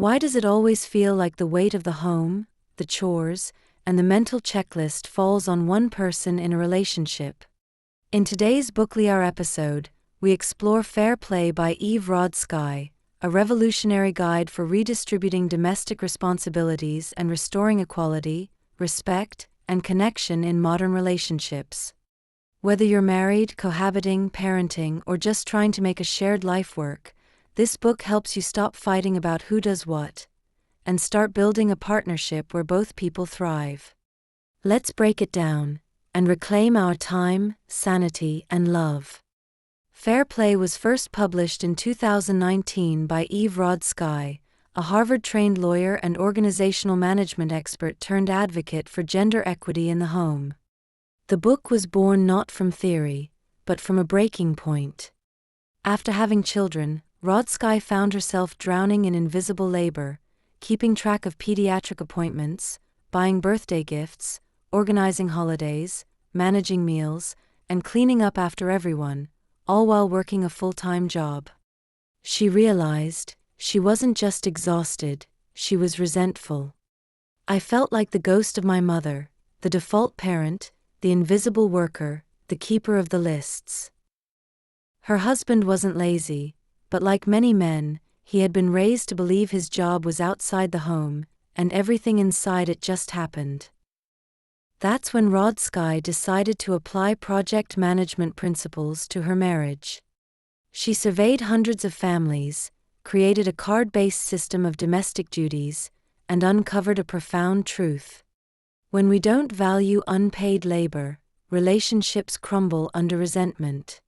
Why does it always feel like the weight of the home, the chores, and the mental checklist falls on one person in a relationship? In today's BookLia episode, we explore Fair Play by Eve Rodsky, a revolutionary guide for redistributing domestic responsibilities and restoring equality, respect, and connection in modern relationships. Whether you're married, cohabiting, parenting, or just trying to make a shared life work, this book helps you stop fighting about who does what and start building a partnership where both people thrive. Let's break it down and reclaim our time, sanity, and love. Fair Play was first published in 2019 by Eve Rodsky, a Harvard-trained lawyer and organizational management expert turned advocate for gender equity in the home. The book was born not from theory, but from a breaking point. After having children, Rodsky found herself drowning in invisible labor, keeping track of pediatric appointments, buying birthday gifts, organizing holidays, managing meals, and cleaning up after everyone, all while working a full-time job. She realized she wasn't just exhausted, she was resentful. "I felt like the ghost of my mother, the default parent, the invisible worker, the keeper of the lists." Her husband wasn't lazy, but like many men, he had been raised to believe his job was outside the home, and everything inside it just happened. That's when Rodsky decided to apply project management principles to her marriage. She surveyed hundreds of families, created a card-based system of domestic duties, and uncovered a profound truth. When we don't value unpaid labor, relationships crumble under resentment.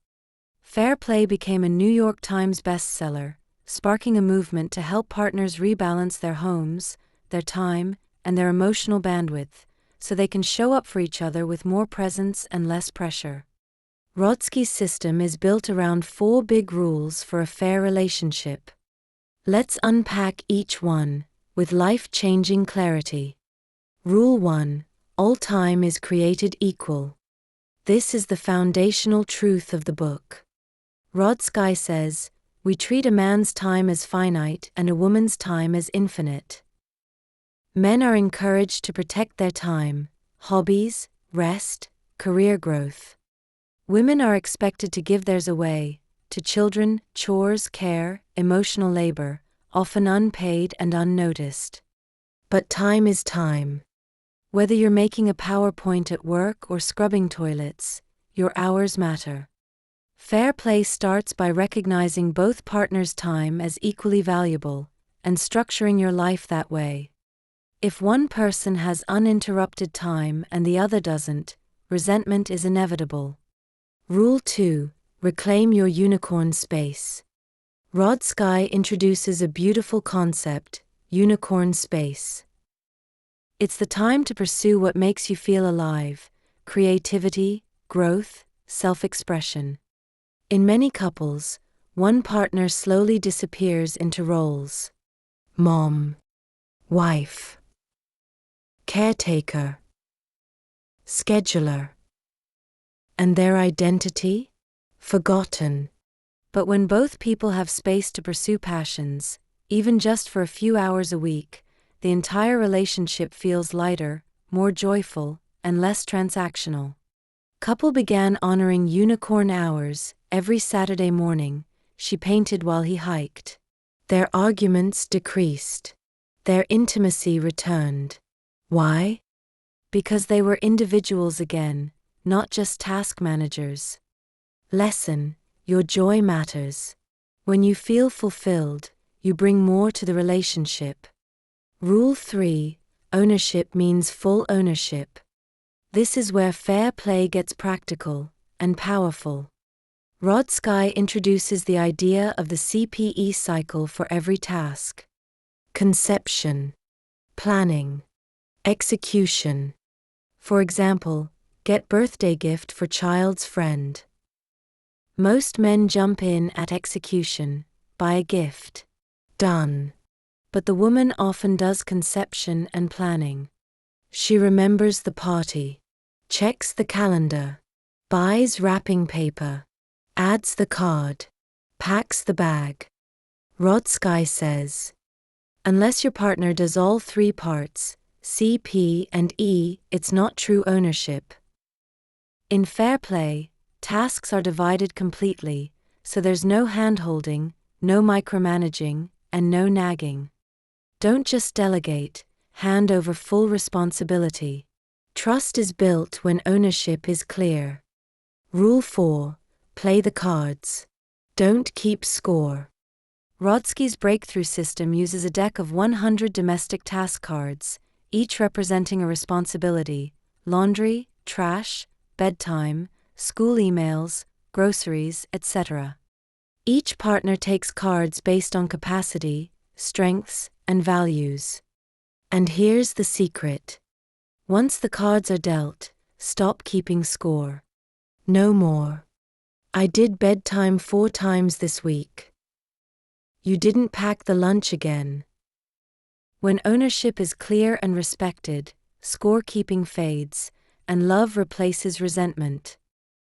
Fair Play became a New York Times bestseller, sparking a movement to help partners rebalance their homes, their time, and their emotional bandwidth, so they can show up for each other with more presence and less pressure. Rodsky's system is built around 4 big rules for a fair relationship. Let's unpack each one, with life-changing clarity. Rule 1: all time is created equal. This is the foundational truth of the book. Rodsky says, we treat a man's time as finite and a woman's time as infinite. Men are encouraged to protect their time, hobbies, rest, career growth. Women are expected to give theirs away, to children, chores, care, emotional labor, often unpaid and unnoticed. But time is time. Whether you're making a PowerPoint at work or scrubbing toilets, your hours matter. Fair Play starts by recognizing both partners' time as equally valuable, and structuring your life that way. If one person has uninterrupted time and the other doesn't, resentment is inevitable. Rule 2: reclaim your unicorn space. Rodsky introduces a beautiful concept, unicorn space. It's the time to pursue what makes you feel alive: creativity, growth, self-expression. In many couples, one partner slowly disappears into roles: mom, wife, caretaker, scheduler. And their identity? Forgotten. But when both people have space to pursue passions, even just for a few hours a week, the entire relationship feels lighter, more joyful, and less transactional. Couple began honoring unicorn hours. Every Saturday morning, she painted while he hiked. Their arguments decreased. Their intimacy returned. Why? Because they were individuals again, not just task managers. Lesson: your joy matters. When you feel fulfilled, you bring more to the relationship. Rule 3: ownership means full ownership. This is where Fair Play gets practical and powerful. Rodsky introduces the idea of the CPE cycle for every task: conception, planning, execution. For example, get birthday gift for child's friend. Most men jump in at execution, buy a gift. Done. But the woman often does conception and planning. She remembers the party, checks the calendar, buys wrapping paper, adds the card, packs the bag. Rodsky says, Unless your partner does all three parts, C, P, and E, it's not true ownership. In fair play, tasks are divided completely, so there's no hand-holding, no micromanaging, and no nagging. Don't just delegate, hand over full responsibility. Trust is built when ownership is clear. Rule 4: play the cards. Don't keep score. Rodsky's breakthrough system uses a deck of 100 domestic task cards, each representing a responsibility: laundry, trash, bedtime, school emails, groceries, etc. Each partner takes cards based on capacity, strengths, and values. And here's the secret. Once the cards are dealt, stop keeping score. No more. I did bedtime 4 times this week. You didn't pack the lunch again. When ownership is clear and respected, scorekeeping fades, and love replaces resentment.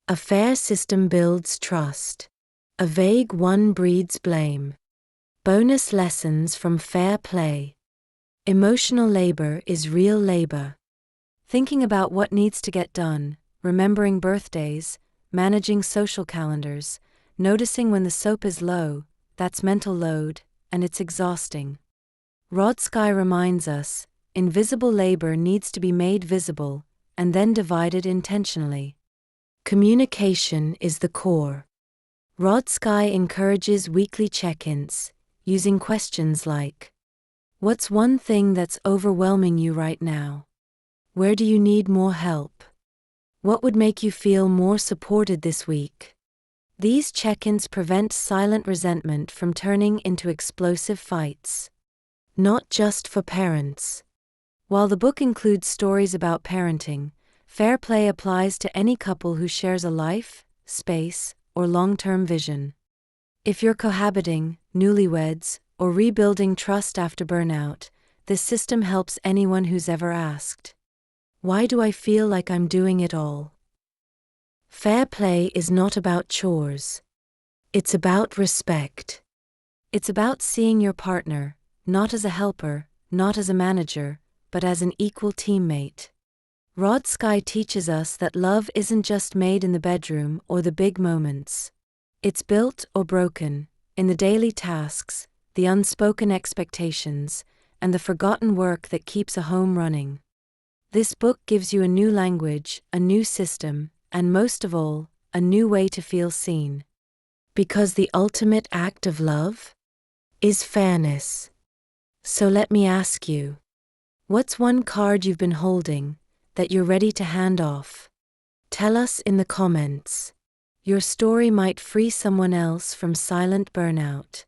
A fair system builds trust. A vague one breeds blame. Bonus lessons from fair play. Emotional labor is real labor. Thinking about what needs to get done, remembering birthdays, managing social calendars, noticing when the soap is low, that's mental load, and it's exhausting. Rodsky reminds us, invisible labor needs to be made visible, and then divided intentionally. Communication is the core. Rodsky encourages weekly check-ins, using questions like, what's one thing that's overwhelming you right now? Where do you need more help? What would make you feel more supported this week? These check-ins prevent silent resentment from turning into explosive fights. Not just for parents. While the book includes stories about parenting, fair play applies to any couple who shares a life, space, or long-term vision. If you're cohabiting, newlyweds, or rebuilding trust after burnout, this system helps anyone who's ever asked, why do I feel like I'm doing it all? Fair play is not about chores. It's about respect. It's about seeing your partner, not as a helper, not as a manager, but as an equal teammate. Rodsky teaches us that love isn't just made in the bedroom or the big moments. It's built or broken in the daily tasks, the unspoken expectations, and the forgotten work that keeps a home running. This book gives you a new language, a new system, and most of all, a new way to feel seen. Because the ultimate act of love is fairness. So let me ask you, what's one card you've been holding that you're ready to hand off? Tell us in the comments. Your story might free someone else from silent burnout.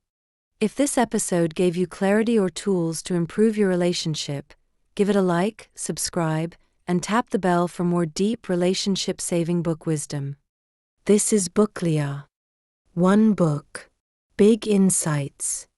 If this episode gave you clarity or tools to improve your relationship, give it a like, subscribe, and tap the bell for more deep relationship-saving book wisdom. This is BookLia. One book, big insights.